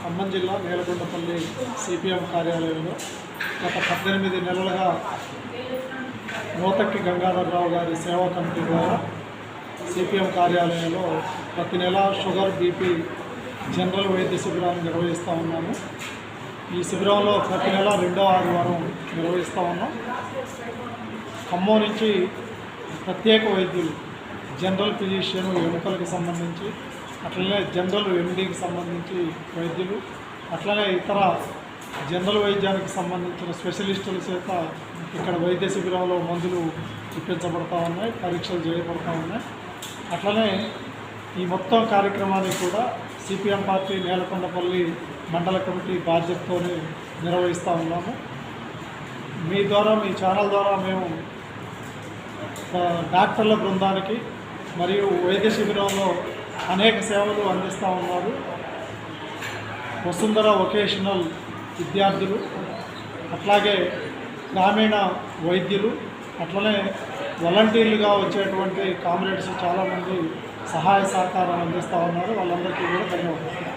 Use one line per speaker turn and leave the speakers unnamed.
ఖమ్మం జిల్లా నేలకొండపల్లి సిపిఎం కార్యాలయంలో గత 18 నెలలుగా నూతక్కి గంగాధరరావు గారి సేవా కమిటీ ద్వారా సిపిఎం కార్యాలయంలో ప్రతి నెల షుగర్ బీపీ జనరల్ వైద్య శిబిరాన్ని నిర్వహిస్తూ ఉన్నాము. ఈ శిబిరంలో ప్రతి నెల 2వ ఆదివారం నిర్వహిస్తూ ఉన్నాం. ఖమ్మం నుంచి ప్రత్యేక వైద్యులు జనరల్ ఫిజిషియన్ ఎముకలకు సంబంధించి, అట్లనే జనరల్ ఎండీకి సంబంధించి వైద్యులు, అట్లనే ఇతర జనరల్ వైద్యానికి సంబంధించిన స్పెషలిస్టుల చేత ఇక్కడ వైద్య శిబిరంలో మందులు ఇప్పించబడతా ఉన్నాయి, పరీక్షలు చేయబడతా ఉన్నాయి. అట్లనే ఈ మొత్తం కార్యక్రమాన్ని కూడా సిపిఎం పార్టీ నేలకొండపల్లి మండల కమిటీ బాధ్యతతోనే నిర్వహిస్తూ ఉన్నాము. మీ ద్వారా, మీ ఛానల్ ద్వారా మేము డాక్టర్ల బృందానికి మరియు వైద్య శిబిరంలో అనేక సేవలు అందిస్తూ ఉన్నారు. వసుంధర వొకేషనల్ విద్యార్థులు, అట్లాగే గ్రామీణ వైద్యులు, అట్లనే వాలంటీర్లుగా వచ్చేటువంటి కామ్రేడ్స్ చాలామంది సహాయ సహకారం అందిస్తూ ఉన్నారు. వాళ్ళందరికీ కూడా ధన్యవాదాలు.